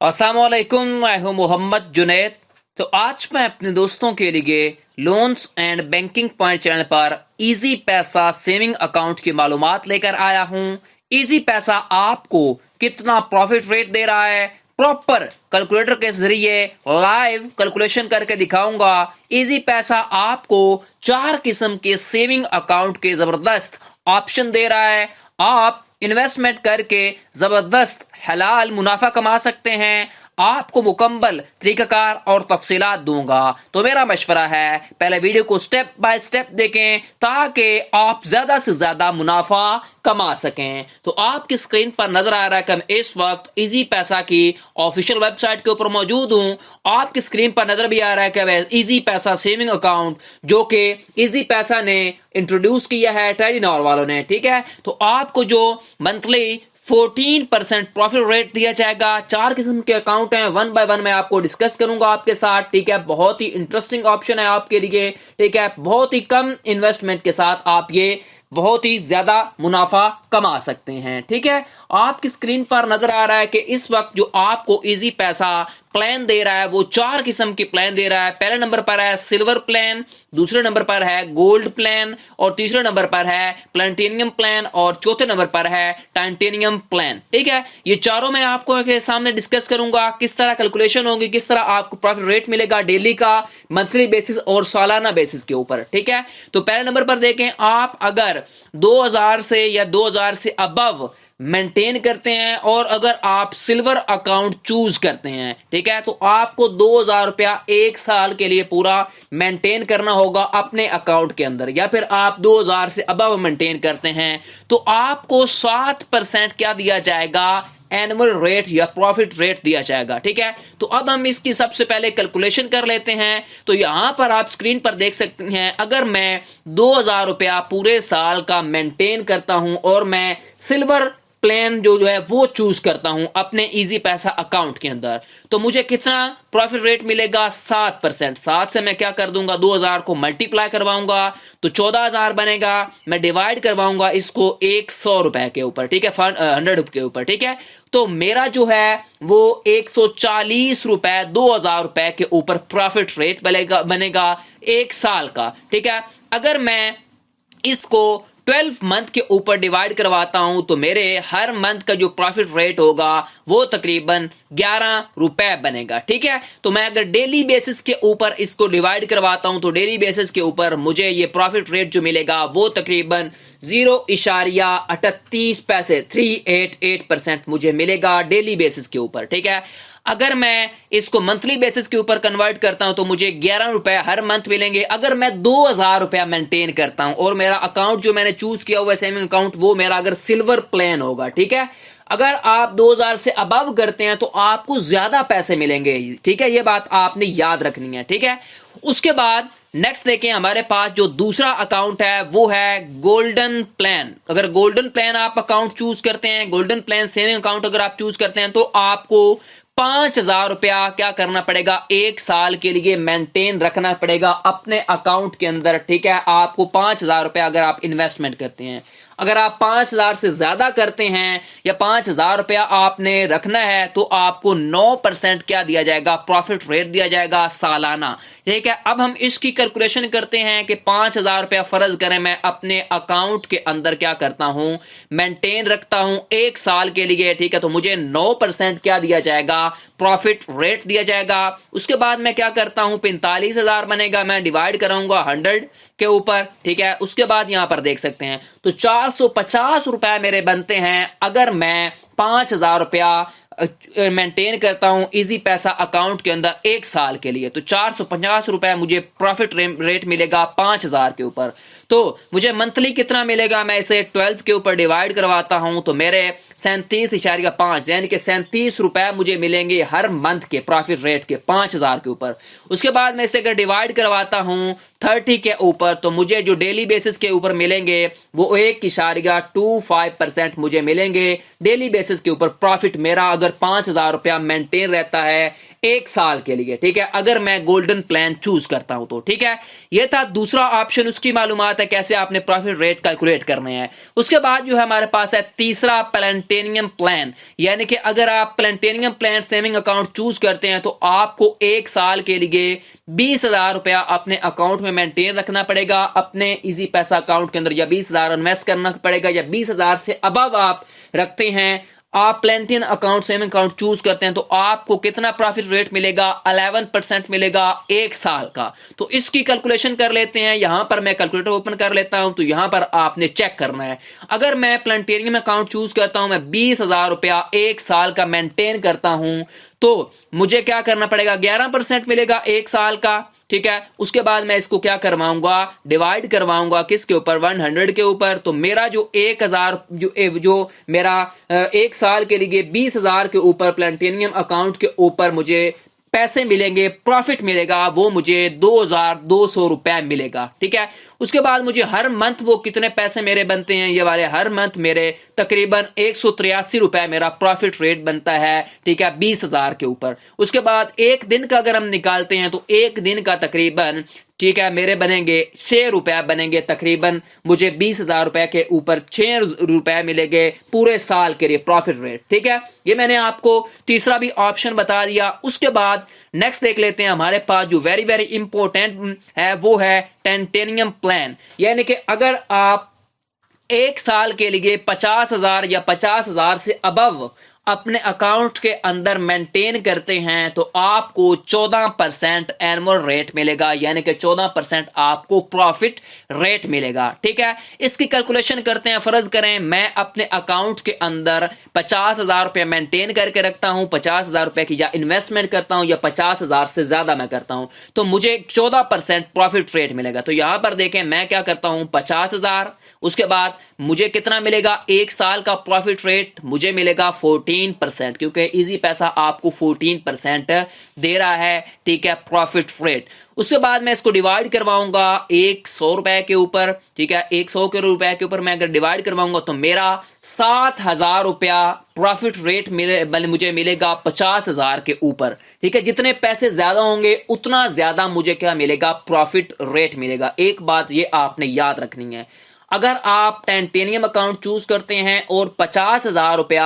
अस्सलामुअलैकुम, मैं हूं मोहम्मद जुनैद। तो आज मैं अपने दोस्तों के लिए loans and banking point channel पर इजी पैसा सेविंग अकाउंट की मालूमात लेकर आया हूं। इजी पैसा आपको कितना प्रॉफिट रेट दे रहा है, प्रॉपर कैलकुलेटर के जरिए लाइव कैलकुलेशन करके दिखाऊंगा। इजी पैसा आपको 4 किस्म के सेविंग अकाउंट के जबरदस्त ऑप्शन दे रहा है। आप इन्वेस्टमेंट करके जबरदस्त हलाल मुनाफा कमा सकते हैं। आपको मुकम्मल तरीकाकार और तफसीलात दूंगा। तो मेरा मशवरा है पहले वीडियो को स्टेप बाय स्टेप देखें ताकि आप ज्यादा से ज्यादा मुनाफा कमा सकें। तो आपकी स्क्रीन पर नजर आ रहा है कि मैं इस वक्त इजी पैसा की ऑफिशियल वेबसाइट के ऊपर मौजूद हूं। आपकी स्क्रीन पर नजर भी आ रहा है कि मैं इजी पैसा सेविंग अकाउंट जो कि इजी पैसा ने इंट्रोड्यूस किया है टेलीनॉर वालों ने, ठीक है। तो आपको जो मंथली 14% प्रॉफिट रेट दिया जाएगा। 4 किस्म के अकाउंट हैं, वन बाय वन मैं आपको डिस्कस करूंगा आपके साथ, ठीक है। बहुत ही इंटरेस्टिंग ऑप्शन है आपके लिए, ठीक है। बहुत ही कम इन्वेस्टमेंट के साथ आप ये बहुत ही ज्यादा मुनाफा कमा सकते हैं, ठीक है। आपकी स्क्रीन पर नजर आ रहा है कि इस वक्त जो आपको इजी पैसा प्लान दे रहा है वो 4 किस्म की प्लान दे रहा है। पहले नंबर पर है सिल्वर प्लान, दूसरे नंबर पर है गोल्ड प्लान और तीसरे नंबर पर है प्लैटिनम प्लान और चौथे नंबर पर है टाइटेनियम प्लान, ठीक है। ये चारों मैं आपको के सामने डिस्कस करूंगा, किस तरह कैलकुलेशन होगी, किस तरह आपको प्रॉफिट रेट मिलेगा डेली का, मंथली बेसिस और सालाना बेसिस के ऊपर, ठीक है। तो पहले नंबर पर देखें, आप अगर 2000 से या 2000 से अबव मेंटेन करते हैं और अगर आप सिल्वर अकाउंट चूज करते हैं, ठीक है, तो आपको 2000 रुपया 1 साल के लिए पूरा मेंटेन करना होगा अपने अकाउंट के अंदर। या फिर आप 2000 से अबव मेंटेन करते हैं तो आपको 7% क्या दिया जाएगा, एनुअल रेट या प्रॉफिट रेट दिया जाएगा, ठीक है। तो अब हम इसकी सबसे पहले कैलकुलेशन कर लेते हैं। तो यहां पर आप स्क्रीन पर देख सकते हैं, अगर मैं 2000 रुपया पूरे साल का मेंटेन करता हूं और मैं सिल्वर प्लान जो है वो चूज करता हूं अपने इजी पैसा अकाउंट के अंदर, तो मुझे कितना प्रॉफिट रेट मिलेगा, 7%। 7 से मैं क्या कर दूंगा, 2000 को मल्टीप्लाई करवाऊंगा तो 14000 बनेगा। मैं डिवाइड करवाऊंगा इसको 100 रुपए के ऊपर, ठीक है, 100 के ऊपर, ठीक है। तो मेरा जो है वो 140 रुपए 2000 रुपए के ऊपर प्रॉफिट रेट बनेगा 1 साल का, ठीक है। अगर मैं इसको 12 मंथ के ऊपर डिवाइड करवाता हूं तो मेरे हर मंथ का जो प्रॉफिट रेट होगा वो तकरीबन 11 रुपए बनेगा, ठीक है। तो मैं अगर डेली बेसिस के ऊपर इसको डिवाइड करवाता हूं तो डेली बेसिस के ऊपर मुझे ये प्रॉफिट रेट जो मिलेगा वो तकरीबन 0.38 388% मुझे मिलेगा डेली बेसिस के ऊपर, ठीक है। अगर मैं इसको मंथली बेसिस के ऊपर कन्वर्ट करता हूं तो मुझे 11 रुपए हर मंथ मिलेंगे। अगर मैं 2000 रुपया मेंटेन करता हूं और मेरा अकाउंट जो मैंने चूज किया हुआ है सेविंग अकाउंट वो मेरा अगर सिल्वर प्लान होगा, ठीक है। अगर आप 2000 से अबव करते हैं तो आपको ज्यादा पैसे मिलेंगे, ठीक है। ये बात आपने याद रखनी है, ठीक है। उसके बाद नेक्स्ट देखें, हमारे पास जो दूसरा अकाउंट है वो है गोल्डन प्लान। अगर गोल्डन प्लान आप अकाउंट चूज करते हैं, गोल्डन प्लान सेविंग अकाउंट अगर आप चूज करते हैं तो आपको 5000 रुपया क्या करना पड़ेगा, 1 साल के लिए मेंटेन रखना पड़ेगा अपने अकाउंट के अंदर, ठीक है। आपको 5000 रुपया अगर आप इन्वेस्टमेंट करते हैं, अगर आप 5000 से ज्यादा करते हैं या 5000 रुपया आपने रखना है तो आपको 9% क्या दिया जाएगा, प्रॉफिट रेट दिया जाएगा सालाना, ठीक है। अब हम इसकी कैलकुलेशन करते हैं कि 5000 रुपया फर्ज करें मैं अपने अकाउंट के अंदर क्या करता हूं, मेंटेन रखता हूं 1 साल के लिए, ठीक है। तो मुझे 9% क्या दिया जाएगा, प्रॉफिट रेट दिया जाएगा। उसके बाद मैं क्या करता हूं, 45,000 बनेगा, मैं डिवाइड कराऊंगा 100 के ऊपर, ठीक है। उसके बाद यहां पर देख सकते हैं तो 450 रुपए मेरे बनते हैं अगर मैं 5000 रुपया मेंटेन करता हूं इजी पैसा अकाउंट के अंदर 1 साल के लिए। तो 450 रुपए मुझे प्रॉफिट रेट मिलेगा 5000 के ऊपर। तो मुझे मंथली कितना मिलेगा, मैं इसे 12 के ऊपर डिवाइड करवाता हूं तो मेरे 37.5 यानी कि 37 रुपए मुझे मिलेंगे हर मंथ के प्रॉफिट रेट के 5000 के ऊपर। उसके बाद मैं इसे अगर डिवाइड करवाता हूं 30 के ऊपर तो मुझे जो डेली बेसिस के ऊपर मिलेंगे वो 1.25% मुझे मिलेंगे डेली बेसिस के ऊपर प्रॉफिट। मेरा अगर 5000 रुपया मेंटेन रहता है 1 साल के लिए, ठीक है, अगर मैं गोल्डन प्लान चूज करता हूं तो, ठीक है। ये था दूसरा ऑप्शन, उसकी मालूमात है कैसे आपने प्रॉफिट रेट कैलकुलेट करने हैं। उसके बाद जो है हमारे पास है तीसरा प्लेनेटेरियम प्लान, यानी कि अगर आप planetarium plan saving account choose करते हैं तो आपको 1 साल के लिए 20,000 रुपया अपने अकाउंट में मेंटेन रखना पड़ेगा, अपने इजी पैसा अकाउंट के अंदर, या 20,000 इन्वेस्ट करना पड़ेगा, या 20,000 से अबव आप रखते हैं, आप planetarium account saving account choose करते हैं तो आपको कितना प्रॉफिट रेट मिलेगा, 11% मिलेगा 1 साल का। तो इसकी कैलकुलेशन कर लेते हैं। यहां पर मैं कैलकुलेटर ओपन कर लेता हूं, तो यहां पर आपने चेक करना है। अगर मैं प्लेनेटेरियम अकाउंट चूज करता हूं, मैं 20,000 रुपया 1 साल का मेंटेन करता हूं, तो मुझे क्या करना पड़ेगा, 11% मिलेगा 1 साल का, ठीक है। उसके बाद मैं इसको क्या करवाऊंगा, डिवाइड करवाऊंगा किसके ऊपर, 100 के ऊपर। तो मेरा जो 1,000 जो मेरा 1 साल के लिए 20,000 के ऊपर प्लेनेटेरियम अकाउंट के ऊपर मुझे पैसे मिलेंगे, प्रॉफिट मिलेगा, वो मुझे 2,200 रुपए मिलेगा, ठीक है। उसके बाद मुझे हर मंथ वो कितने पैसे मेरे बनते हैं, ये वाले हर मंथ मेरे तकरीबन 183 रुपए मेरा प्रॉफिट रेट बनता है, ठीक है, 20,000 के ऊपर। उसके बाद एक दिन का अगर हम निकालते हैं तो एक दिन का तकरीबन, ठीक है, मेरे बनेंगे 6 रुपए बनेंगे तकरीबन, मुझे 20,000 रुपए के ऊपर 6 रुपए मिलेंगे पूरे साल के लिए प्रॉफिट रेट, ठीक है। ये मैंने आपको तीसरा भी ऑप्शन बता दिया। उसके बाद नेक्स्ट देख लेते हैं, हमारे पास जो वेरी वेरी इंपॉर्टेंट है वो है टेंटेनियम प्लान, यानी कि अगर आप 1 साल के लिए 50,000 या 50,000 से अबव अपने अकाउंट के अंदर मेंटेन करते हैं तो आपको 14% एनुअल रेट मिलेगा, यानी कि 14% आपको प्रॉफिट रेट मिलेगा, ठीक है। इसकी कैलकुलेशन करते हैं। फर्ज करें मैं अपने अकाउंट के अंदर 50,000 रुपये मेंटेन करके रखता हूं, 50,000 रुपए की या इन्वेस्टमेंट करता हूं, या 50,000 से ज्यादा मैं करता हूं, तो मुझे 14% प्रॉफिट रेट मिलेगा। तो यहां पर देखें मैं क्या करता हूं, 50,000, उसके बाद मुझे कितना मिलेगा, 1 साल का प्रॉफिट रेट मुझे मिलेगा 14%, क्योंकि इजी पैसा आपको 14% दे रहा है, ठीक है, प्रॉफिट रेट। उसके बाद मैं इसको डिवाइड करवाऊंगा 100 रुपए के ऊपर, ठीक है, 100 के रुपए के ऊपर मैं अगर डिवाइड करवाऊंगा तो मेरा 7,000 रुपया प्रॉफिट रेट मुझे मिलेगा 50,000 के ऊपर, ठीक है। जितने पैसे ज्यादा होंगे उतना ज्यादा मुझे क्या मिलेगा, प्रॉफिट रेट मिलेगा। एक बात ये आपने याद रखनी है, अगर आप टेंटेनियम अकाउंट चूज करते हैं और 50,000 रुपया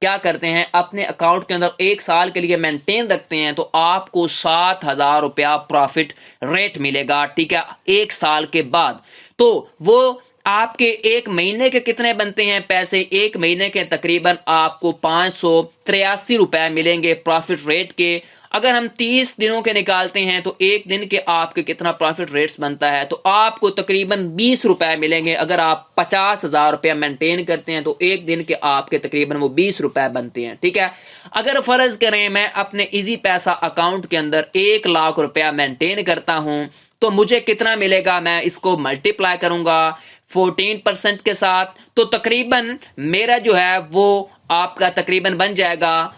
क्या करते हैं अपने अकाउंट के अंदर 1 साल के लिए मेंटेन रखते हैं तो आपको 7,000 रुपया प्रॉफिट रेट मिलेगा, ठीक है, 1 साल के बाद। तो वो आपके 1 महीने के कितने बनते हैं पैसे, 1 महीने के तकरीबन आपको 583 रुपए मिलेंगे प्रॉफिट रेट के। अगर हम 30 दिनों के निकालते हैं तो एक दिन के आपके कितना प्रॉफिट रेट्स बनता है, तो आपको तकरीबन 20 रुपए मिलेंगे। अगर आप 50,000 रुपया मेंटेन करते हैं तो एक दिन के आपके तकरीबन वो 20 रुपए बनते हैं, ठीक है। अगर फर्ज करें मैं अपने इजी पैसा अकाउंट के अंदर 1 लाख रुपया मेंटेन करता हूं तो मुझे कितना मिलेगा, मैं इसको मल्टीप्लाई करूंगा 14% के साथ, तो तकरीबन मेरा जो है वो आपका तकरीबन बन जाएगा,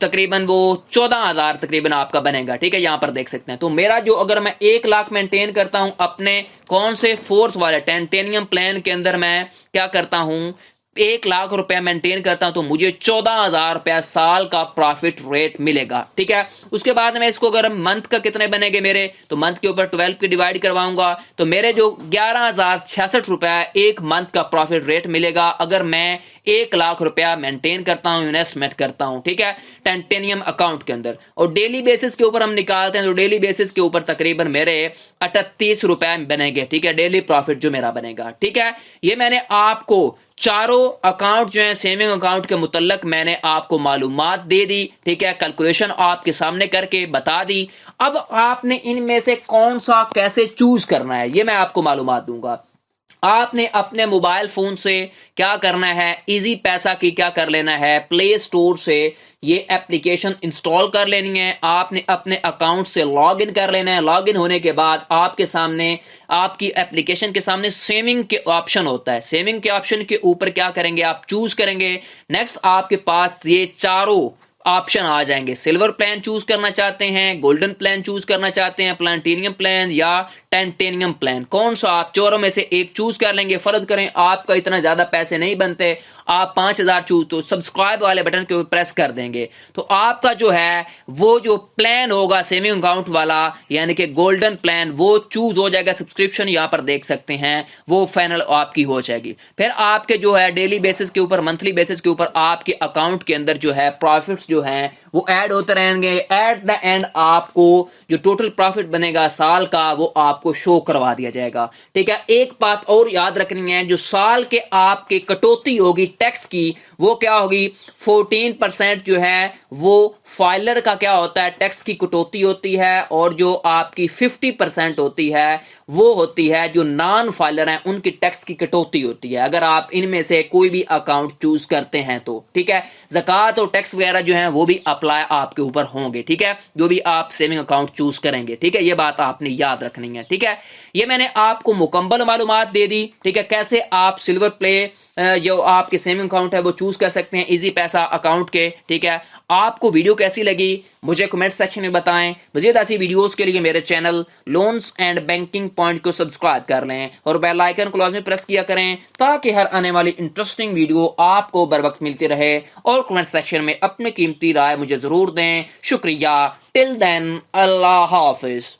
तकरीबन वो 14,000 तकरीबन आपका बनेगा, ठीक है। यहां पर देख सकते हैं। तो मेरा जो, अगर मैं 1 लाख मेंटेन करता हूं अपने कौन से फोर्थ वाले टेंटेनियम प्लान के अंदर, मैं क्या करता हूं 1 लाख रुपया मेंटेन करता हूं तो मुझे 14,000 रुपया साल का प्रॉफिट रेट मिलेगा, ठीक है। उसके बाद में इसको अगर मंथ का कितने बनेंगे मेरे, तो मंथ के ऊपर 12 की डिवाइड करवाऊंगा तो मेरे जो 11,066 रुपया एक मंथ का प्रॉफिट रेट मिलेगा अगर मैं 1 लाख रुपया मेंटेन करता हूं, इन्वेस्टमेंट करता हूं, ठीक है, टेंटेनियम अकाउंट के अंदर। और डेली बेसिस के ऊपर हम निकालते हैं तो डेली बेसिस के ऊपर तकरीबन मेरे 38 रुपए बनेंगे, ठीक है, डेली प्रॉफिट जो मेरा बनेगा, ठीक है। ये मैंने आपको चारों अकाउंट जो है सेविंग अकाउंट के मुतल्लक मैंने आपको मालूमात दे दी, ठीक है, कैलकुलेशन आपके सामने करके बता दी। अब आपने इनमें से कौन सा कैसे चूज करना है ये मैं आपको मालूमात दूंगा। आपने अपने मोबाइल फोन से क्या करना है, इजी पैसा की क्या कर लेना है, प्ले स्टोर से ये एप्लीकेशन इंस्टॉल कर लेनी है। आपने अपने अकाउंट से लॉग इन कर लेना है। लॉग इन होने के बाद आपके सामने, आपकी एप्लीकेशन के सामने सेविंग के ऑप्शन होता है। सेविंग के ऑप्शन के ऊपर क्या करेंगे, आप चूज करेंगे। नेक्स्ट आपके पास ये चारों ऑप्शन आ जाएंगे। सिल्वर प्लान चूज करना चाहते हैं, गोल्डन प्लान चूज करना चाहते हैं, प्लेनेटेरियम प्लान या टाइटेनियम प्लान। कौन सा आप चारों में से एक चूज कर लेंगे। फर्ज करें आपका इतना ज्यादा पैसे नहीं बनते, आप 5,000 चूज, तो सब्सक्राइब वाले बटन के ऊपर प्रेस कर देंगे तो आपका जो है वो जो प्लान होगा सेविंग अकाउंट वाला यानी कि गोल्डन प्लान वो चूज हो जाएगा। सब्सक्रिप्शन यहाँ पर देख सकते हैं वो फाइनल आपकी हो जाएगी। फिर आपके जो है डेली बेसिस के ऊपर, मंथली बेसिस के ऊपर आपके अकाउंट के अंदर जो है प्रॉफिट्स जो है वो ऐड होते रहेंगे। एट द एंड आपको जो टोटल प्रॉफिट बनेगा साल का वो आपको शो करवा दिया जाएगा। ठीक है, एक बात और याद रखनी है, जो साल के आपके कटौती होगी टैक्स की वो क्या होगी, 14% जो है वो फाइलर का क्या होता है टैक्स की कटौती होती है, और जो आपकी 50% होती है वो होती है जो नॉन फाइलर हैं उनकी टैक्स की कटौती होती है, अगर आप इनमें से कोई भी अकाउंट चूज करते हैं तो। ठीक है, ज़कात और टैक्स वगैरह जो है वो भी अप्लाई आपके ऊपर होंगे। ठीक है, जो भी आप सेविंग अकाउंट चूज करेंगे। ठीक है, ये बात आपने याद रखनी है। ठीक है, ये मैंने आपको मुकम्मल मालूमात दे दी। ठीक है, कैसे आप सिल्वर प्ले जो आपके सेविंग अकाउंट है वो चूज कर सकते हैं इजी पैसा अकाउंट के। ठीक है, आपको वीडियो कैसी लगी मुझे कमेंट सेक्शन में बताएं। मजीद ऐसी वीडियोस के लिए मेरे channel loans and banking point को सब्सक्राइब कर लें और बेल आइकन को लाजमी प्रेस किया करें ताकि हर आने वाली इंटरेस्टिंग वीडियो आपको बर वक्त मिलती रहे। और कमेंट सेक्शन में अपनी कीमती राय मुझे जरूर दें। शुक्रिया। टिल देन, अल्लाह हाफिज।